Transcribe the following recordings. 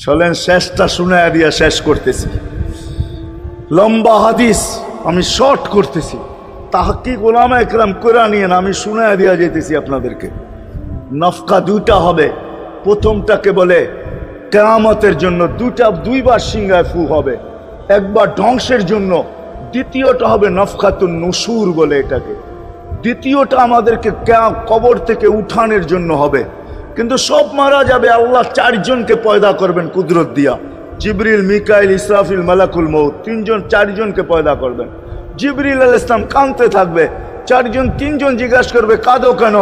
চলেন শেষটা শুনে দিয়া শেষ করতেছি। লম্বা হাদিস আমি শর্ট করতেছি, তাহকিক উলামা একরাম করে নিয়ে আমি শুনে দিয়া যেতেছি আপনাদেরকে। নফকা দুইটা হবে, প্রথমটাকে বলে কিয়ামতের জন্য, দুইবার সিংহায় ফু হবে, একবার ধ্বংসের জন্য, দ্বিতীয়টা হবে নফকাতুন নুশুর বলে এটাকে। দ্বিতীয়টা আমাদেরকে কবর থেকে উঠানোর জন্য হবে। কিন্তু সব মারা যাবে, আল্লাহ চারজনকে পয়দা করবেন কুদরত দিয়া, জিবরিল, মিকাইল, ইসরাফিল, মালাকুল মউত, চারজনকে পয়দা করবেন। জিবরিল আলাইহিস সালাম কাঁদতে থাকবে, তিনজন জিজ্ঞাসা করবে কাঁদো কেন?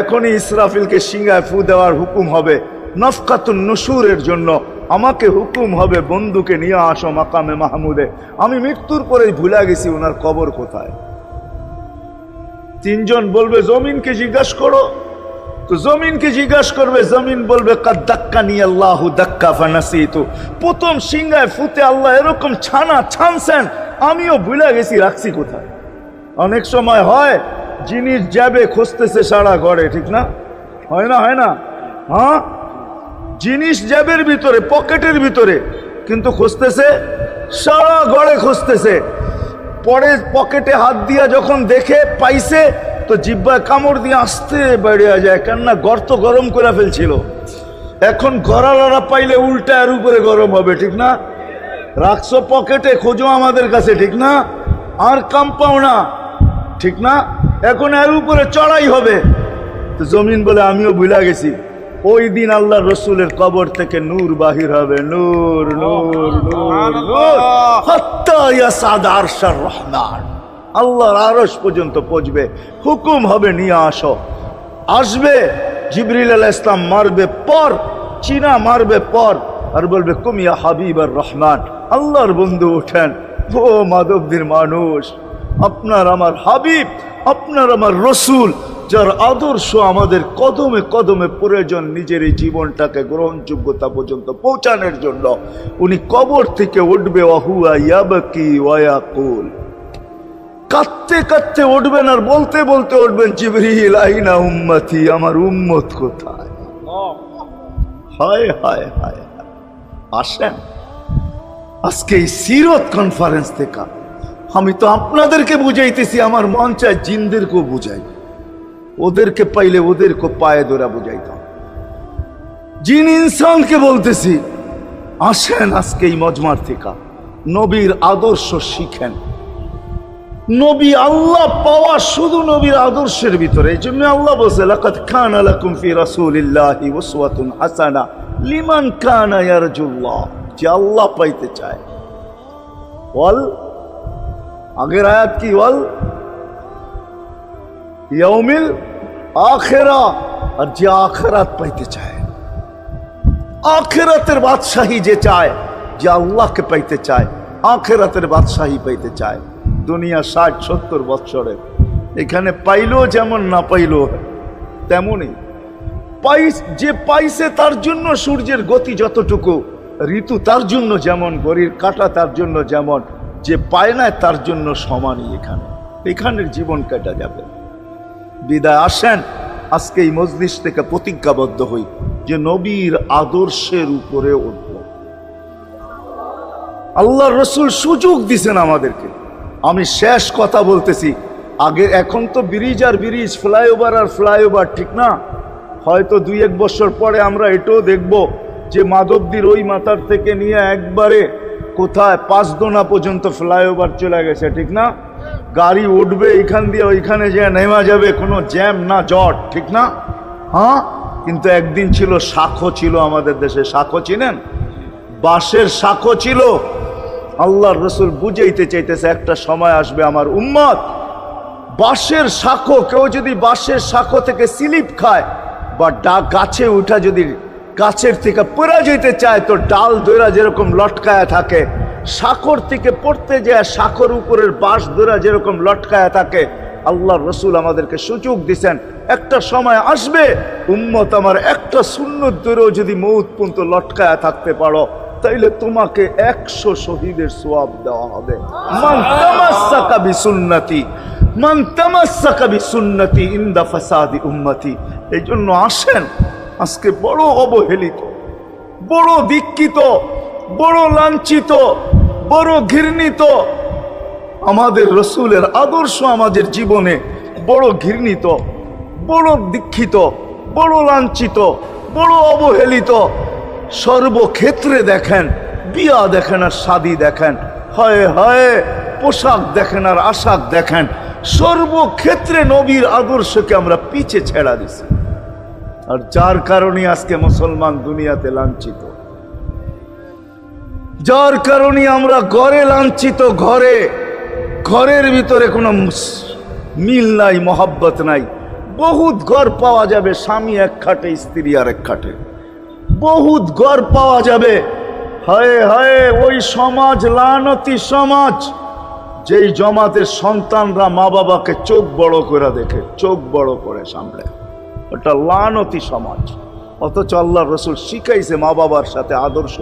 এখনই ইসরাফিলকে সিংহায় ফু দেওয়ার হুকুম হবে নফকাতুন নুশুরের জন্য, আমাকে হুকুম হবে বন্ধুকে নিয়ে আসো মাকামে মাহমুদে। আমি মৃত্যুর পরে ভুলে গেছি ওনার কবর কোথায়। তিনজন বলবে জমিনকে জিজ্ঞাসা করো, তো জমিনকে জিজ্ঞাসা করবে, জমিন বলবে কাদ দাক্কানি আল্লাহু দাক্কা ফানাসিতু। প্রথম সিংহায় ফুতে আল্লাহ এরকম ছানছেন, আমিও ভুলে গেছি রাখছি কোথায়। অনেক সময় হয় জিনিস যাবে খুঁজতেছে সারা ঘরে, ঠিক না? হয় না? হ্যাঁ, জিনিস জ্যাবের ভিতরে, পকেটের ভিতরে, কিন্তু খুঁজতেছে সারা ঘরে খুঁজতেছে। পরে পকেটে হাত দিয়া যখন দেখে পাইছে, তো জিব্বায় কামড় দিয়ে আসতে বেরিয়ে যায়, কেননা গর্ত গরম করে ফেলছিল। এখন গড়ালড়া পাইলে উল্টা এর উপরে গরম হবে, ঠিক না? রাখছো পকেটে, খোঁজো আমাদের কাছে, ঠিক না? আর কাম পাও না, ঠিক না? এখন এর উপরে চড়াই হবে। তো জমিন বলে আমিও ভুলে গেছি। ওই দিন আল্লাহ রসুলের কবর থেকে নূর বাহির হবে, নূর নূর নূর নূর, হাত্তা ইয়াসাদ আরশার রহমান, আল্লাহর আরশ পর্যন্ত পৌঁছবে। হুকুম হবে নিয়ে আসো। আসবে জিবরিল আলাইহিস সালাম, মারবে পর, চিনা মারবে পর, আর বলবে কুম ইয়া হাবিবার রহমান, আল্লাহর বন্ধু ওঠেন। ও মাধবদীর মানুষ, আপনার আমার হাবিব, আপনার আমার রসুল, যার আদর্শ আমাদের কদমে কদমে প্রয়োজন নিজের এই জীবনটাকে গ্রহণযোগ্যতা পর্যন্ত পৌঁছানোর জন্য, উনি কবর থেকে উঠবে। ওয়াহুয়া ইয়াবকি ওয়া ইয়াকুল, কাঁদতে কাঁদতে উঠবেন আর বলতে বলতে উঠবেন, জিবরিল আইনা উম্মতি, আমার উম্মত কোথায়? হায় হায় হায়। আসেন আজকে এই সিরত কনফারেন্স থেকে আমি তো আপনাদেরকে বুঝাইতেছি, আমার মন চায় জিনদেরকেও বুঝাই, ওদেরকে পাইলে ওদেরকে পায়ে ধরা বুঝাইতাম। জিন ইনসানকে বলতেছি, আসেন আজকে এই মজমার থেকে নবীর আদর্শ শিখেন। নবী আল্লাহ পাওয়া শুধু নবীর আদর্শের ভিতরে। এই জন্য আল্লাহ বলছে লাকাদ কানা লাকুম ফি রাসূলিল্লাহি উসওয়াতুন হাসানা লিমান কানা ইয়ারজুল্লাহ, যে আল্লাহ পাইতে চায়। ওয়াল আগের আয়াত কি? ওয়াল ইয়াউমিল আখিরা, আর যে আখিরাত পাইতে চায়, আখিরাতের বাদশাহী যে চায়, যে আল্লাহকে পাইতে চায়, আখিরাতের বাদশাহী পাইতে চায়। দুনিয়া 60-70 বছরের, এখানে পাইলো যেমন, না পাইলো তেমনই। যে পাইছে তার জন্য সূর্যের গতি যতটুকু, ঋতু তার জন্য যেমন, ঘড়ির কাঁটা তার জন্য যেমন, যে পায় না তার জন্য সমানই। এখানের জীবন কাটা যাবে। বিদায় আসেন আজকে এই মজলিস থেকে প্রতিজ্ঞাবদ্ধ হই যে নবীর আদর্শের উপরে উঠব। আল্লাহর রসুল সুযোগ দিছেন আমাদেরকে। আমি শেষ কথা বলতেছি, আগে এখন তো ব্রিজ আর ব্রিজ, ফ্লাইওভার আর ফ্লাইওভার, ঠিক না? হয়তো 2-1 বছর পরে আমরা এটাও দেখব যে মাধবদীর ওই মাথার থেকে নিয়ে একবারে কোথায় পাঁচদোনা পর্যন্ত ফ্লাইওভার চলে গেছে, ঠিক না? গাড়ি উঠবে এখান দিয়ে ওইখানে যে নেমা যাবে, কোনো জ্যাম না জট, ঠিক না? হ্যাঁ, কিন্তু একদিন ছিল শাখো, ছিল আমাদের দেশে শাখো, চিনেন? বাঁশের শাখো ছিল। আল্লাহর রসুল বুঝাইতে চাইতেছে একটা সময় আসবে আমার উম্মত, বাঁশের শাখো, কেউ যদি বাঁশের শাখো থেকে স্লিপ খায় বা গাছে উঠা যদি গাছের থেকে পড়ে যেতে চায়, তো ডাল দইরা যেরকম লটকায়া থাকে, শাখর থেকে পড়তে যায় শাখর উপরের বাঁশ দইরা যেরকম লটকায়া থাকে। আল্লাহর রসুল আমাদেরকে সুযোগ দিছেন, একটা সময় আসবে উম্মত আমার, একটা সুন্নত ধরেও যদি মউত পর্যন্ত লটকায়া থাকতে পারো, তাইলে তোমাকে 100 শহীদের সওয়াব দেওয়া হবে। মান তামাসসাকা বিসুন্নতি, মান তামাসসাকা বিসুন্নতি ইনদা ফাসাদি উম্মতি। এই জন্য আসেন, আজকে বড় অবহেলিত বড় দীক্ষিত, বড় লাঞ্ছিত, বড় ঘৃণিত। আমাদের রসুলের আদর্শ আমাদের জীবনে বড় ঘৃণিত, বড় দীক্ষিত, বড় লাঞ্ছিত, বড় অবহেলিত। সর্বক্ষেত্রে দেখেন, বিয়া দেখেন আর শাদী দেখেন, হায় হায় পোশাক দেখেন আর আশাক দেখেন, সর্বক্ষেত্রে নবীর আদর্শকে আমরা পিছে ছেড়া দিছি। আর যার কারণে আজকে মুসলমান দুনিয়াতে লাঞ্ছিত, যার কারণে আমরা ঘরে লাঞ্ছিত, ঘরের ভিতরে কোনো মিল নাই, মহাব্বত নাই। বহুত ঘর পাওয়া যাবে স্বামী এক খাটে, স্ত্রী আর এক খাটে, বহুত ঘর পাওয়া যাবে। হায় হায় ওই সমাজ লানতি সমাজ, যেই জমাতের সন্তানরা মা বাবাকে চোখ বড় করে দেখে, চোখ বড় করে সামলে, ওটা লানতি সমাজ। অথচ আল্লাহর রসুল শিখাইছে মা বাবার সাথে আদর্শ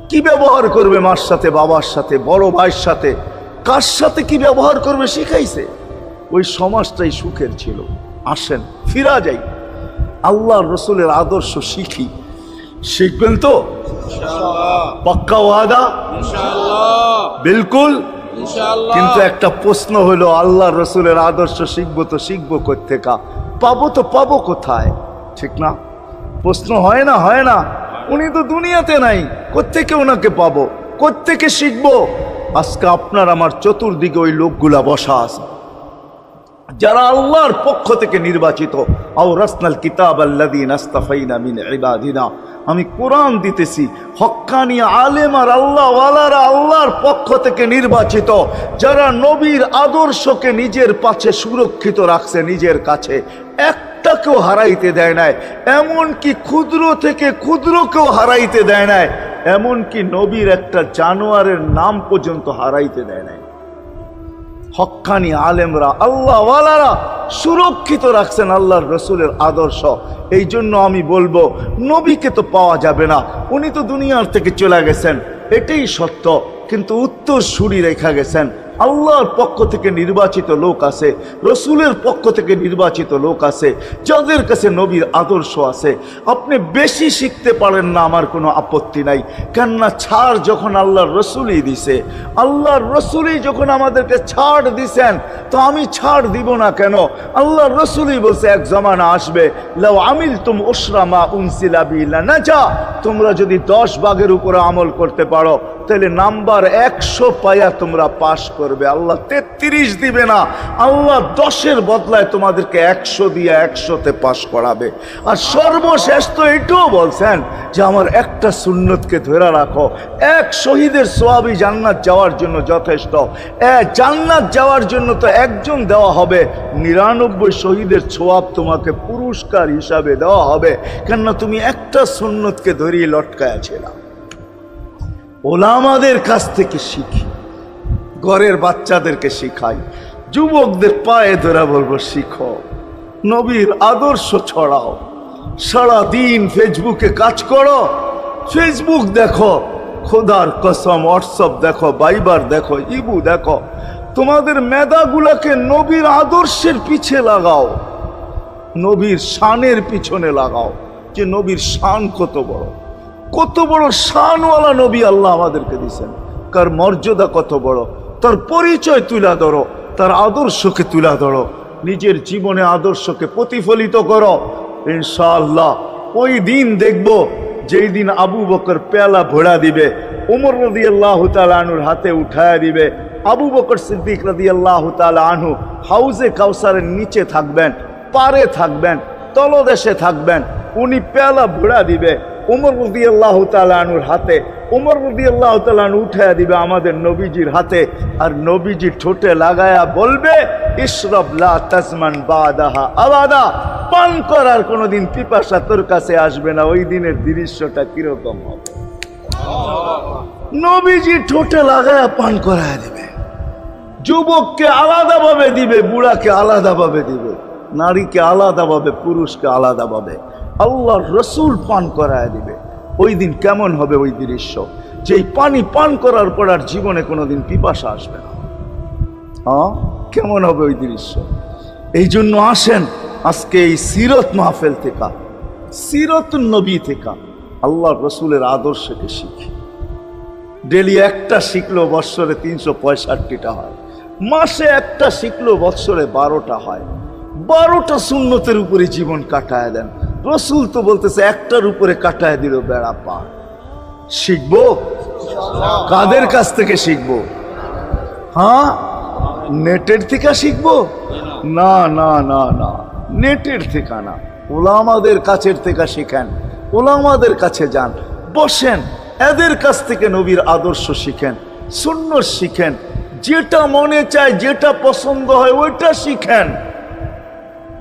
কি ব্যবহার করবে, মার সাথে, বাবার সাথে, বড় ভাইয়ের সাথে, কার সাথে কি ব্যবহার করবে শিখাইছে। ওই সমাজটাই সুখের ছিল। আসেন ফিরা যাই, আল্লাহর রসুলের আদর্শ শিখি। শিখবেন তো পাক্কা ওয়াদা? বিলকুল। কিন্তু একটা প্রশ্ন হলো, আল্লাহর রসুলের আদর্শ শিখবো তো শিখবো কোত্থেকা, পাবো তো পাবো কোথায়? ঠিক না? প্রশ্ন হয় না? হয় না? উনি তো দুনিয়াতে নাই, কোত্থেকে ওনাকে পাবো, কোত্থেকে শিখবো? আজকে আপনার আমার চতুর্দিকে ওই লোকগুলা বসা আছে, যারা আল্লাহর পক্ষ থেকে নির্বাচিত। আওরাসনাল কিতাব আল্লাযীনা ইসতাফাইনা মিন ইবাদিনা। আমি কোরআন দিতেছি, হক্কানি আলেম আর আল্লাহ ওয়ালারা আল্লাহর পক্ষ থেকে নির্বাচিত, যারা নবীর আদর্শকে নিজের পাশে সুরক্ষিত রাখছে, নিজের কাছে একটাকেও হারাইতে দেয় নাই। এমনকি ক্ষুদ্র থেকে ক্ষুদ্রকেও হারাইতে দেয় নাই, এমনকি নবীর একটা জানোয়ারের নাম পর্যন্ত হারাইতে দেয় নাই। হক্কানি আলেমরা আল্লাহ ওয়ালারা সুরক্ষিত রাখছেন আল্লাহর রসুলের আদর্শ। এই জন্য আমি বলবো, নবীকে তো পাওয়া যাবে না, উনি তো দুনিয়ার থেকে চলে গেছেন, এটাই সত্য। কিন্তু উত্তর সুরি রেখা গেছেন। আল্লাহর পক্ষ থেকে নির্বাচিত লোক আছে, রসুলের পক্ষ থেকে নির্বাচিত লোক আছে, যাদের কাছে নবীর আদর্শ আছে। আপনি বেশি শিখতে পারেন না, আমার কোনো আপত্তি নাই। কেননা ছাড় যখন আল্লাহর রসুলই দিছে, আল্লাহর রসুলই যখন আমাদেরকে ছাড় দিছেন, তো আমি ছাড় দিব না কেন? আল্লাহর রসুলই বলছে, এক জমানা আসবে, লাউ আমিলতুম উশরা মা উনসিলা বিহি লানাজা। তোমরা যদি 10 ভাগের উপরে আমল করতে পারো, তাহলে নাম্বার 100 পাইয়া তোমরা পাশ করবে। আল্লাহ 33 দিবে না, আল্লাহ 10-এর বদলায় তোমাদেরকে 100 দিয়ে 100-তে পাশ করাবে। আর সর্বশেষ তো এটাও বলছেন যে আমার একটা সুন্নতকে ধরে রাখো, এক শহীদের সোয়াবি জান্নাত যাওয়ার জন্য যথেষ্ট। জান্নাত যাওয়ার জন্য তো একজন দেওয়া হবে, 99 শহীদের সোয়াব তোমাকে পুরস্কার হিসাবে দেওয়া হবে, কেননা তুমি একটা সুন্নতকে ধরিয়ে লটকায়া ছিলা। ওলামাদের কাছ থেকে শিখি, ঘরের বাচ্চাদেরকে শিখাই, যুবকদের পায়ে ধরে বলবো, শিখো, নবীর আদর্শ ছড়াও। সারাদিন ফেসবুকে কাজ করো, ফেসবুক দেখো, খোদার কসম হোয়াটসঅ্যাপ দেখো, ভাইবার দেখো, ইবু দেখো। তোমাদের মেধাগুলাকে নবীর আদর্শের পিছে লাগাও, নবীর শানের পিছনে লাগাও, যে নবীর শান কত বড়, কত বড় শানওয়ালা নবী আল্লাহ আমাদেরকে দিয়েছেন, কার মর্যাদা কত বড়, তার পরিচয় তুলে ধরো, তার আদর্শকে তুলে ধরো, নিজের জীবনে আদর্শকে প্রতিফলিত করো। ইনশাআল্লাহ ওই দিন দেখব, যেই দিন আবু বকর পেয়ালা ভোড়া দিবে, উমর রাদিয়াল্লাহু তাআলা আনহুর হাতে উঠায়া দিবে, আবু বকর সিদ্দিক রাদিয়াল্লাহু তাআলা আনহু হাউজে কাউসারের নিচে থাকবেন, পারে থাকবেন, তলদেশে থাকবেন, উনি পেয়ালা ভোড়া দিবে উমর রাদিয়াল্লাহু তাআলা আনহুর হাতে, উমর রাদিয়াল্লাহু তাআলা আনহু উঠায়া দিবে আমাদের নবীজির হাতে, আর নবীজি ঠোঁটে লাগায়া বলবে, ইশরাব লা তাজমান বাদাহা আবাদা। পান করার কোনোদিন পিপাসা তোর কাছে আসবে না। ওই দিনের দৃশ্যটা কিরকম হবে? নবীজি ঠোঁটে লাগায়া পান করায়া দিবে, যুবককে আলাদাভাবে দিবে, বুড়াকে আলাদাভাবে দিবে, নারীকে আলাদাভাবে, পুরুষকে আলাদাভাবে। আল্লাহর রসুল পান করায় দিবে। ওই দিন কেমন হবে ওই দৃশ্য? যেই পানি পান করার পর আর জীবনে কোনোদিন পিপাসা আসবে না। হ্যাঁ, কেমন হবে ওই দৃশ্য? এই জন্য আসেন আজকে এই সিরত মাহফিল থেকে, সিরতুন নবী থেকে আল্লাহ রসুলের আদর্শকে শিখি। ডেলি একটা শিখলো বৎসরে 365টা হয়, মাসে একটা শিখলো বৎসরে 12টা হয়। 12টা সুন্নতের উপরে জীবন কাটায় দেন। রসুল তো বলতেছে একটার উপরে কাটায় দিল বেড়া পার। শিখবো কাদের কাছ থেকে শিখবো? হ্যাঁ, নেটের থেকে শিখবো? না না না না, নেটের থেকে না, ওলামাদের কাছের থেকে শিখেন। ওলামাদের কাছে যান, বসেন, এদের কাছ থেকে নবীর আদর্শ শিখেন, সুন্নত শিখেন। যেটা মনে চায়, যেটা পছন্দ হয় ওইটা শিখেন।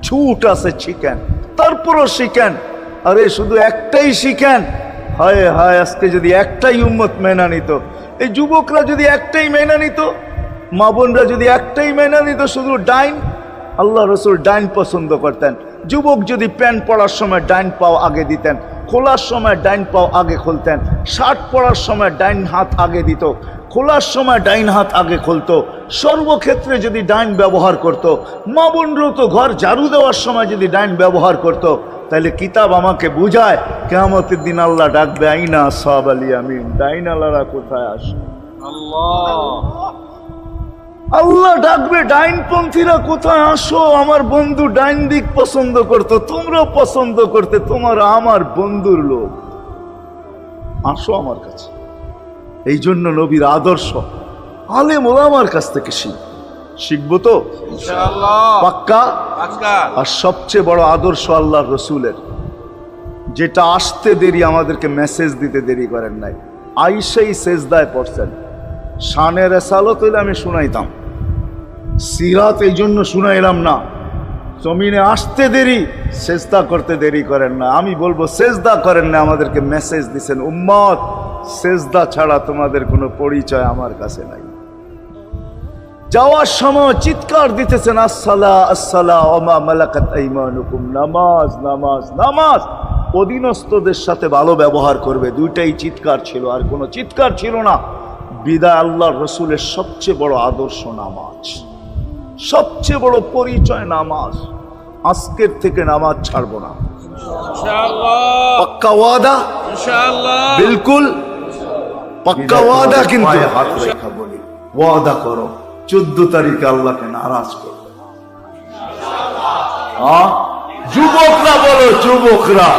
ছুট আছে শিখেন, তারপরও শিখেন। আরে শুধু একটাই শিখেন, হায় হায়, আজকে যদি একটাই উম্মত মেনা নিত, এই যুবকরা যদি একটাই মেনা নিত, মা বোনরা যদি একটাই মেনা নিত, শুধু ডাইন। আল্লাহ রসুল ডাইন পছন্দ করতেন। যুবক যদি প্যান্ট পরার সময় ডাইন পাও আগে দিতেন, খোলার সময় ডাইন পাও আগে খুলতেন, শার্ট পরার সময় ডাইন হাত আগে দিত, খোলার সময় ডাইন হাত আগে খুলতো। সর্বক্ষেত্রে যদি ডাইন ব্যবহার করত, মা বোনরাও তো ঘর ঝাড়ু দেওয়ার সময় যদি ডাইন ব্যবহার করত, তাহলে কিতাব আমাকে বুঝায় কিয়ামতের দিন আল্লাহ ডাকবে, আইনা আসহাব আল ইয়ামিন, ডাইন আলারা কোথায় আসে? আল্লাহ ডাকবে, ডাইনপন্থীরা কোথায় আসো? আমার বন্ধু ডাইন দিক পছন্দ করতো, তোমরাও পছন্দ করতে, তোমার আমার বন্ধুর লোক, আসো আমার কাছে। এই জন্য নবীর আদর্শ আলেম ওলামার কাছ থেকে শিখবো তো পাক্কা। আর সবচেয়ে বড় আদর্শ আল্লাহ রসুলের, যেটা আসতে দেরি, আমাদেরকে মেসেজ দিতে দেরি করেন নাই। আইসাই সেজদায় পড়ছেন। শানের রেসালত হইলে আমি শুনাইতাম, সিরাত এই জন্য শুনাইলাম না। জমিনে আসতে দেরি, সেজদা করতে দেরি করেন না। আমি বলবো সেজদা করেন না, আমাদেরকে মেসেজ দিছেন, উম্মত সেজদা ছাড়া তোমাদের কোনো পরিচয় আমার কাছে নাই। যাওয়ার সময় চিৎকার দিতেছেন, আসসালা আসসালা ওমা মালাকাত আইমানুকুম, নামাজ নামাজ নামাজ। অধীনস্থদের সাথে ভালো ব্যবহার করবে, দুইটাই চিৎকার ছিল, আর কোনো চিৎকার ছিল না। বিদায় আল্লাহর রসুলের সবচেয়ে বড় আদর্শ নামাজ, সবচেয়ে বড় পরিচয় নামাজ। আজকের থেকে নামাজ ছাড়বো না, পাক্কা ওয়াদা, বিলকুল পাক্কা ওয়াদা। কিন্তু হাত রেখা বলি, ওয়াদা করো 14 তারিখে আল্লাহকে নারাজ করবে। যুবকরা বলো, যুবকরা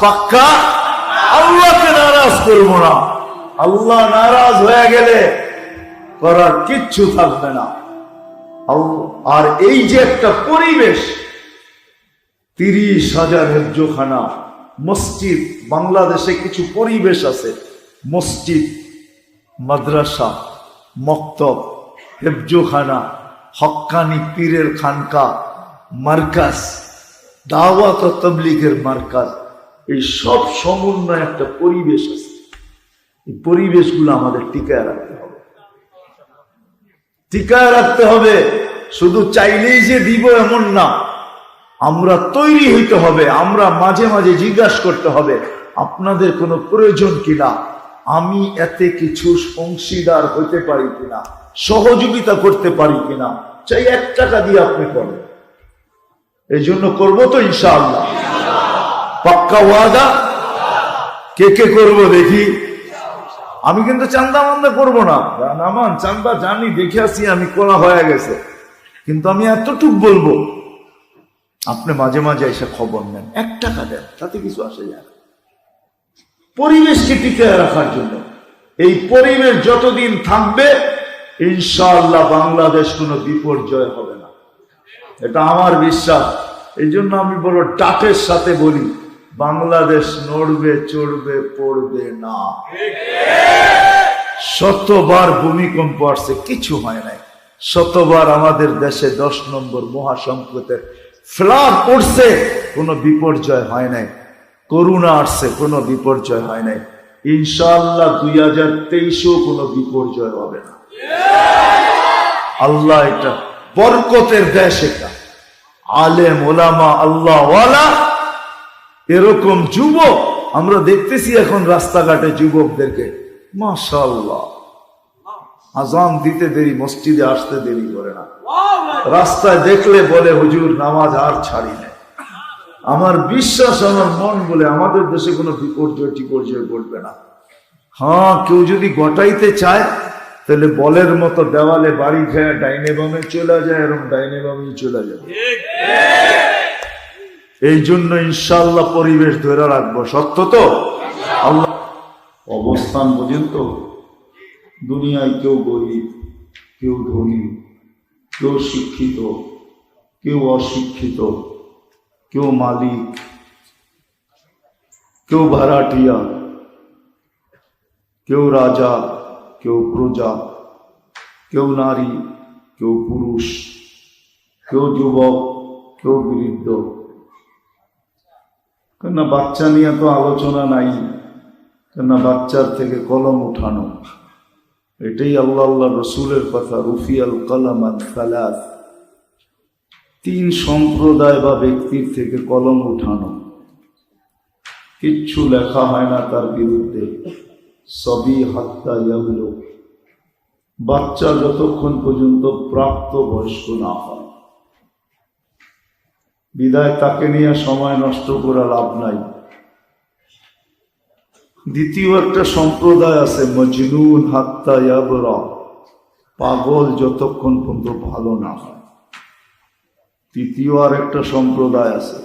পাক্কা আল্লাহকে নারাজ করবো না। আল্লাহ নারাজ হয়ে গেলে করার কিচ্ছু থাকবে না। আর এই যে একটা পরিবেশ, 30,000 হেফজোখানা মসজিদ, বাংলাদেশে কিছু পরিবেশ আছে, মসজিদ, মাদ্রাসা, মক্তব, হেফজোখানা, হক্কানি পীরের খানকা, মার্কাজ, দাওয়াত ও তাবলীগের মার্কাজ, এই সব সমন্বয় একটা পরিবেশ আছে। এই পরিবেশগুলো আমাদের টিকায় রাখতে হবে, টিকায় রাখতে হবে। শুধু চাইলেই যে দিব এমন না, আমরা তৈরি হইতে হবে। আমরা মাঝে মাঝে জিজ্ঞাসা করতে হবে, আপনাদের কোনো প্রয়োজন কিনা, আমি এতে কিছু অংশীদার হইতে পারি কিনা, সহযোগিতা করতে পারি কিনা। চাই 1 টাকা দিয়ে আপনি করেন, এই জন্য করবো তো ইনশাআল্লাহ, পাক্কা ওয়াদা। কে কে করবো দেখি। আমি কিন্তু চান্দা মান্দা করবো না, নামান চান্দা জানি, দেখে আসি আমি, করা হয়ে গেছে। কিন্তু আমি এতটুক বলবো, আপনি মাঝে মাঝে এসে খবর নেন, 1 টাকা দেন, তাতে কিছু আসে যায় না। পরিবেশকে টিকে রাখার জন্য, এই পরিবেশ যতদিন থাকবে ইনশাআল্লাহ বাংলাদেশ কোনো বিপর্যয় হবে না, এটা আমার বিশ্বাস। এই জন্য আমি বড় ডাটের সাথে বলি, বাংলাদেশ নড়বে চড়বে পড়বে না। শতবার ভূমিকম্প আসছে, কিছু হয় নাই। শতবার আমাদের দেশে 10 নম্বর মহাসংকটের ফ্লাড পড়ছে, কোনো বিপর্যয় হয় নাই। করোনা আসছে, কোনো বিপর্যয় হয় নাই। ইনশাআল্লাহ 2023-ও কোনো বিপর্যয় হবে না। আল্লাহ, এটা বরকতের দেশ, এটা আলেম ওলামা আল্লাহ ওয়ালা, এরকম যুবক আমরা দেখতেছি এখন রাস্তাঘাটে যুবকদেরকে, মাশাআল্লাহ, আজান দিতে দেরি, মসজিদে আসতে দেরি করে না। রাস্তায় দেখলে বলে, হুজুর নামাজ আর ছাড়ি না, আমার বিশ্বাস, আমার মন বলে আমাদের দেশে কোনো বিপর্যয় টিপর্যয় ঘটবে না। হ্যাঁ, কেউ যদি গটাইতে চায় তাহলে বলের মতো দেওয়ালে বাড়ি খেয়ে ডাইনে বামে চলে যায়, এরকম ডাইনে বামে চলে যাবে। এই জন্য ইনশাআল্লাহ পরিবেশ ধরে রাখবো। সত্য তো? আল্লাহ অবস্থান পর্যন্ত দুনিয়ায় কেউ গরিব, কেউ ধনী, কেউ শিক্ষিত, কেউ অশিক্ষিত, কেউ মালিক, কেউ ভাড়াটিয়া, কেউ রাজা, কেউ প্রজা, কেউ নারী, কেউ পুরুষ, কেউ যুবক, কেউ বৃদ্ধ। কেননা বাচ্চা নিয়ে তো আলোচনা নাই, কেননা বাচ্চার থেকে কলম উঠানো, এটাই আল্লাহ রসুলের কথা। রুফিয়াল কলম আন সালাস, 3 সম্প্রদায় বা ব্যক্তির থেকে কলম উঠানো, কিচ্ছু লেখা হয় না তার বিরুদ্ধে। সবই হাত্তা ইয়াবলু, বাচ্চা যতক্ষণ পর্যন্ত প্রাপ্ত বয়স্ক না হয়। বিদায় তাকে নিয়ে সময় নষ্ট করা লাভ নাই। দ্বিতীয় একটা সম্প্রদায় আছে, মজনুন হাত্তা ইয়াবরা, পাগল যতক্ষণ পর্যন্ত ভালো না হয়। তৃতীয় আর একটা সম্প্রদায় আছে,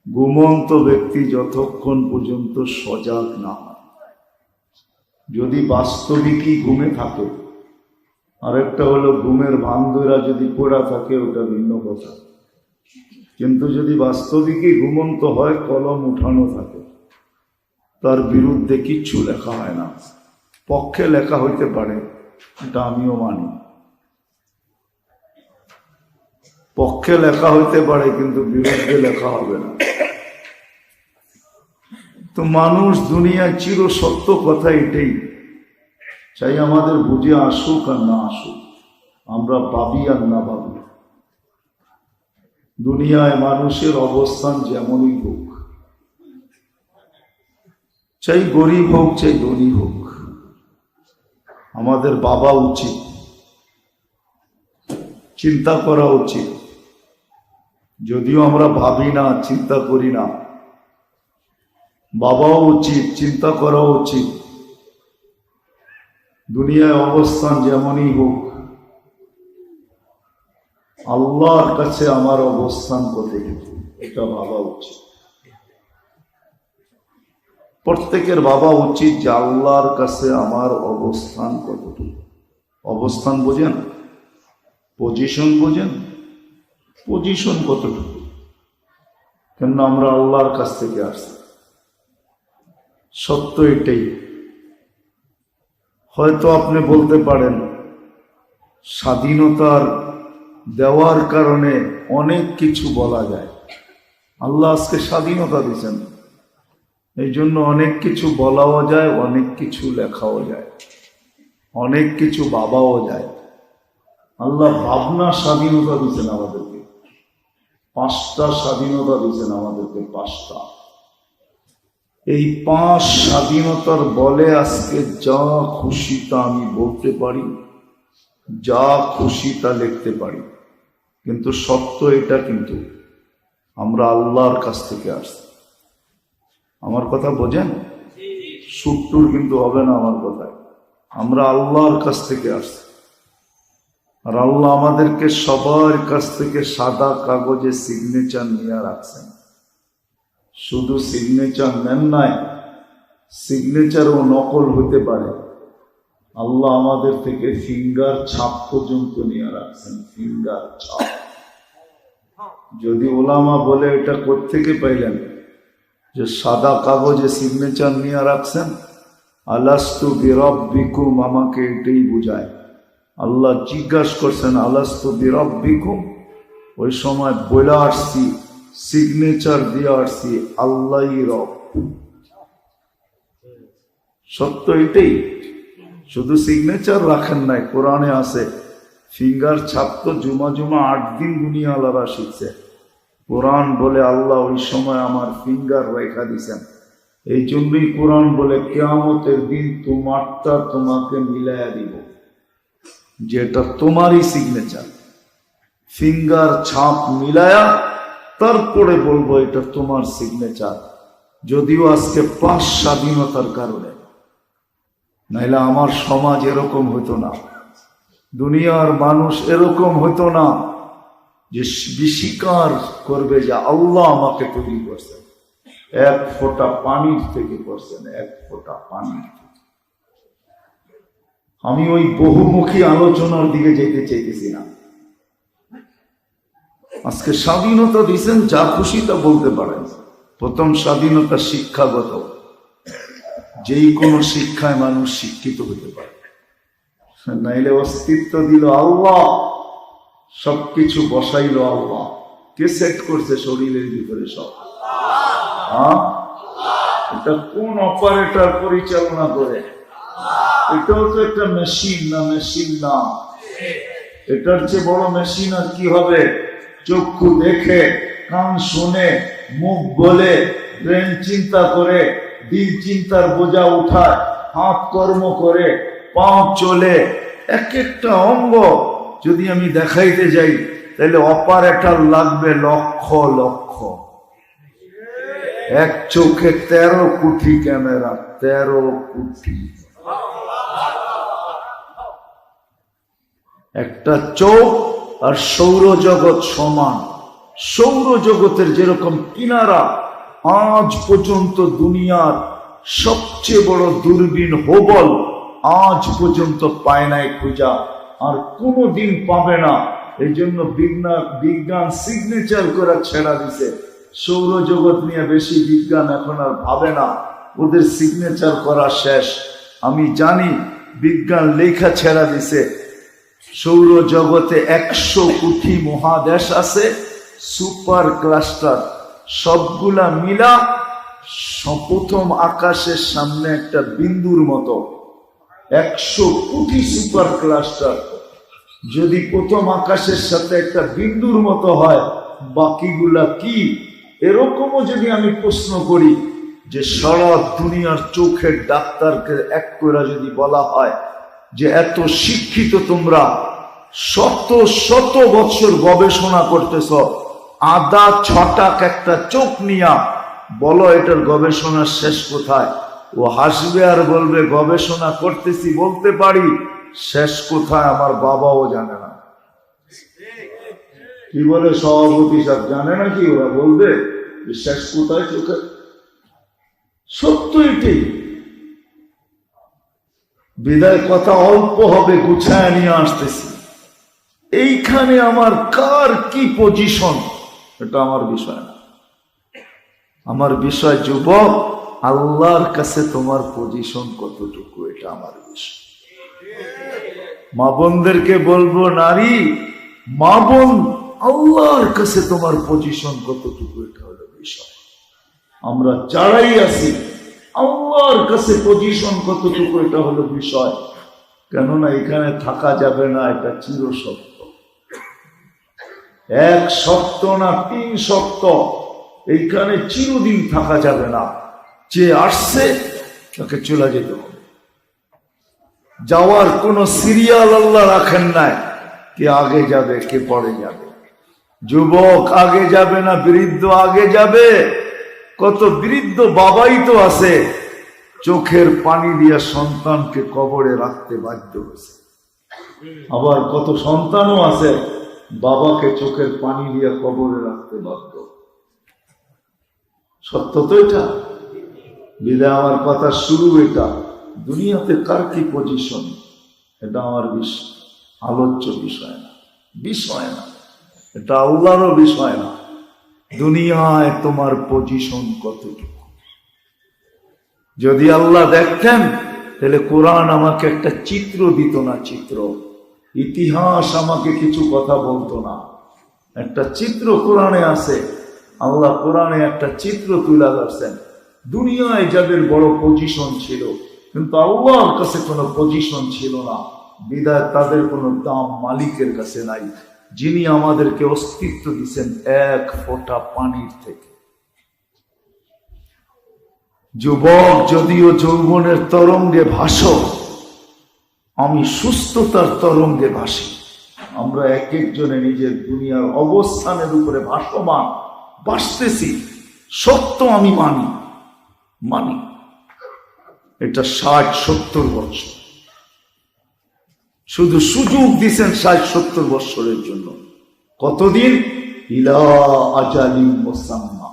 ঘুমন্ত ব্যক্তি যতক্ষণ পর্যন্ত সজাগ না হয়। যদি বাস্তবিকই ঘুমে থাকে, আরেকটা হলো ঘুমের ভান্দুরা যদি পড়া থাকে, ওটা ভিন্ন কথা। কিন্তু যদি বাস্তবিকই ঘুমন্ত হয়, কলম উঠানো থাকে, তার বিরুদ্ধে কিচ্ছু লেখা হয় না। পক্ষে লেখা হইতে পারে, এটা আমিও মানি, পক্ষে লেখা হইতে পারে, কিন্তু বিরুদ্ধে লেখা হবে না। তো মানুষ দুনিয়ায় চির সত্য কথা এটাই, চাই আমাদের বুঝে আসুক আর না আসুক, আমরা ভাবি আর না ভাবি, দুনিয়ায় মানুষের অবস্থান যেমনই হোক, চাই গরিব হোক চাই ধনী হোক, আমাদের ভাবা উচিত, চিন্তা করা উচিত। যদিও আমরা ভাবি না, চিন্তা করি না, ভাবাও উচিত, চিন্তা করা উচিত। দুনিয়ায় অবস্থান যেমনই হোক, আল্লাহর কাছে আমার অবস্থান কতটুকু, এটা ভাবা উচিত। প্রত্যেকের ভাবা উচিত যে আল্লাহর কাছে আমার অবস্থান কতটুকু। অবস্থান বোঝেন? পজিশন বোঝেন? পজিশন কতটুকু? কেন আমরা আল্লাহর কাছ থেকে আসছি। সত্য এটাই। হয়তো আপনি বলতে পারেন স্বাধীনতার দেওয়ার কারণে অনেক কিছু বলা যায়। আল্লাহ আজকে স্বাধীনতা দিয়েছেন, এই জন্য অনেক কিছু বলাও যায়, অনেক কিছু লেখাও যায়, অনেক কিছু ভাবাও যায়। আল্লাহ ভাবনা স্বাধীনতা দিয়েছেন আমাদেরকে, 5টা স্বাধীনতা দিয়েছেন আমাদেরকে, 5টা। এই 5 স্বাধীনতার বলে আজকে যা খুশি তা আমি বলতে পারি, যা খুশি তা লিখতে পারি। কিন্তু সত্য এটা, কিন্তু আমরা আল্লাহর কাছ থেকে আসছি। আমার কথা বোঝেন? সুট্টুর কিন্তু হবে না আমার কথায়। আমরা আল্লাহর কাছ থেকে আসছি, আর আল্লাহ আমাদেরকে সবার কাছ থেকে সাদা কাগজে সিগনেচার নিয়ে রাখছেন। শুধু সিগনেচার নেন নাই, সিগনেচারও নকল হতে পারে। আল্লাহ আমাদের থেকে ফিঙ্গার ছাপ পর্যন্ত নিয়ে রাখছেন, ফিঙ্গার ছাপ। যদি ওলামা বলে এটা কোত্থেকে পাইলেন যে সাদা কাগজে সিগনেচার নিয়ে রাখছেন, আলাস্তু বিরাব্বিকুম, আমাকে এটাই বুঝায়। আল্লাহ জিজ্ঞাসা করছেন আলাস্তু বিরাব্বিকুম, ওই সময় বলে আসছি, সিগনেচার দিয়ে আসছি আল্লাহই রব। সত্য এটাই। শুধু সিগনেচার রাখেন নাই, কোরআনে আছে ফিঙ্গার ছাপ তো জুমা 8 দিন দুনিয়া আলাদা শিখছে। কোরআন বলে আল্লাহ ওই সময় আমার ফিঙ্গার রেখা দিছেন। এই জন্যই কোরআন বলে কিয়ামতের দিন তোমারটা তোমাকে মিলাইয়া দিব, যেটা তোমারই সিগনেচার। ফিঙ্গার ছাপ মিলায়া তারপরে বলবো এটা তোমার সিগনেচার। যদিও আজকে 5 স্বাধীনতার কারণে, নাইলে আমার সমাজ এরকম হতো না, দুনিয়ার মানুষ এরকম হতো না যে স্বীকার করবে যে আল্লাহ আমাকে তৈরি করছেন, 1 ফোঁটা পানির থেকে করছেন, 1 ফোঁটা পানির থেকে। আমি ওই বহুমুখী আলোচনার দিকে যেতে চাইতেছি না। আজকে স্বাধীনতা দিয়েছেন, যা খুশি তা বলতে পারেন। প্রথম স্বাধীনতা শিক্ষাগত, যেই কোনো শিক্ষায় মানুষ শিক্ষিত হতে পারে, নাইলে অস্তিত্ব দিল আল্লাহ, সবকিছু বসাইল আল্লাহ। কে সেট করছে শরীরের ভিতরে সব? এটা কোন অপারেটর পরিচালনা করে? এটাও তো একটা মেশিন না? মেশিন না, এটার চেয়ে বড় মেশিন আর কি হবে? চক্ষু দেখে, কান শুনে, মুখ বলে, ব্রেন চিন্তা করে, দিল চিন্তার বোঝা উঠায়, হাত কর্ম করে, পাও চলে, এক একটা অঙ্গ যদি আমি দেখাইতে যাই তাহলে অপারেটর লাগবে লক্ষ লক্ষ। এক চোখে 13 কোটি ক্যামেরা, 13 কোটি। একটা চোখ আর সৌরজগৎ সমান। সৌরজগতের যেরকম কিনারা, আজ পর্যন্ত দুনিয়ার সবচেয়ে বড় দূরবীন হুবল আজ পর্যন্ত পায় নাই খুঁজা, আর কোনোদিন পাবে না। এই জন্য বিজ্ঞান সিগনেচার করা ছেড়া দিছে। সৌরজগৎ নিয়ে বেশি বিজ্ঞান এখন আর ভাবে না, ওদের সিগনেচার করা শেষ। আমি জানি বিজ্ঞান লেখা ছেড়া দিছে, সৌরজগতে 100 কোটি মহাদেশ আছে, সুপার ক্লাস্টার, সবগুলা মিলা প্রথম আকাশের সামনে একটা বিন্দুর মতো। 100 কোটি সুপার ক্লাস্টার যদি প্রথম আকাশের সাথে একটা বিন্দুর মতো হয়, বাকিগুলা কি? এরকমও যদি আমি প্রশ্ন করি যে সারা দুনিয়ার চোখের ডাক্তারকে এক করে যদি বলা হয় যে এত শিক্ষিত তোমরা, শত শত বছর গবেষণা করতেছ, আদা ছটাক একটা চোখ নিয়া বলো এটার গবেষণার শেষ কোথায়? ও হাসবে আর বলবে গবেষণা করতেছি, বলতে পারি, শেষ কোথায় আমার বাবাও জানে না। কি বলে সভাপতি সাহেব, জানে না কি? ওরা বলবে শেষ কোথায় চোখে। সত্য এটাই। বিদায় কথা অল্প হবে, গুছায় নিয়ে আসতেছি। এইখানে আমার কার কি পজিশন এটা আমার বিষয় না। আমার বিষয় যুবক, আল্লাহর কাছে তোমার পজিশন কতটুকু, এটা আমার বিষয়। মা বোনদেরকে বলবো, নারী মা বোন, আল্লাহর কাছে তোমার পজিশন কতটুকু, এটা হলো বিষয়। আমরা যারাই আছি, আল্লাহর কাছে পজিশন কতটুকু, এটা হলো বিষয়। কেননা এখানে থাকা যাবে না, এটা চিরসত্য। 1 সপ্ত না 3 সপ্ত, এইখানে চিরদিন থাকা যাবে না। যে আসছে তাকে চলে যেতে হবে। যাওয়ার কোন সিরিয়াল আল্লাহ রাখেন নাই, কে আগে যাবে কে পরে যাবে। যুবক আগে যাবে না বৃদ্ধ আগে যাবে? কত বৃদ্ধ বাবাই তো আছে চোখের পানি দিয়ে সন্তানকে কবরে রাখতে বাধ্য হয়েছে। আবার কত সন্তানও আছে বাবাকে চোখের পানি দিয়ে কবরে রাখতে বাধ্য। সত্য তো এটা। বিদায় আমার কথা শুরু এটা। দুনিয়াতে কার কি পজিশন, এটা আমার আলোচ্য বিষয় না, বিষয় না। এটা আল্লাহরও বিষয় না। দুনিয়ায় তোমার পজিশন কতটুকু যদি আল্লাহ দেখতেন, তাহলে কোরআন আমাকে একটা চিত্র দিত না। চিত্র, ইতিহাস আমাকে কিছু কথা বলতো না। একটা চিত্র কোরআনে আছে। আল্লাহ কোরআনে একটা চিত্র তুলে ধরছেন। দুনিয়ায় যাদের বড় পজিশন ছিল, কিন্তু আল্লাহর কাছে কোনো পজিশন ছিল না, বিদায় তাদের কোনো দাম মালিকের কাছে নাই, যিনি আমাদেরকে অস্তিত্ব দিচ্ছেন 1 ফোঁটা পানির থেকে। যুবক, যদিও যৌবনের তরঙ্গে ভাসো, আমি সুস্থতার তরঙ্গে ভাসি। আমরা এক একজনে নিজের দুনিয়ার অবস্থানের উপরে ভাসমান। বাঁচতেছি, সত্য আমি মানি মানি। এটা 60-70 বছর, শুধু সুযোগ দিছেন 60-70 বছরের জন্য। কতদিন? ইলা আজালিন মুসাম্মা।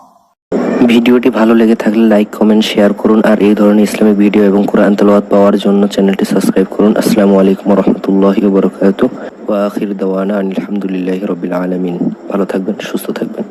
ভিডিওটি ভালো লেগে থাকলে লাইক, কমেন্ট, শেয়ার করুন। আর এই ধরনের ইসলামিক ভিডিও এবং কোরআন তেলাওয়াত পাওয়ার জন্য চ্যানেলটি সাবস্ক্রাইব করুন। আসসালামু আলাইকুম ওয়া রাহমাতুল্লাহি ওয়া বারাকাতুহু। ওয়া আখির দাওয়ানা আলহামদুলিল্লাহি রাব্বিল আলামিন। ভালো থাকবেন, সুস্থ থাকবেন।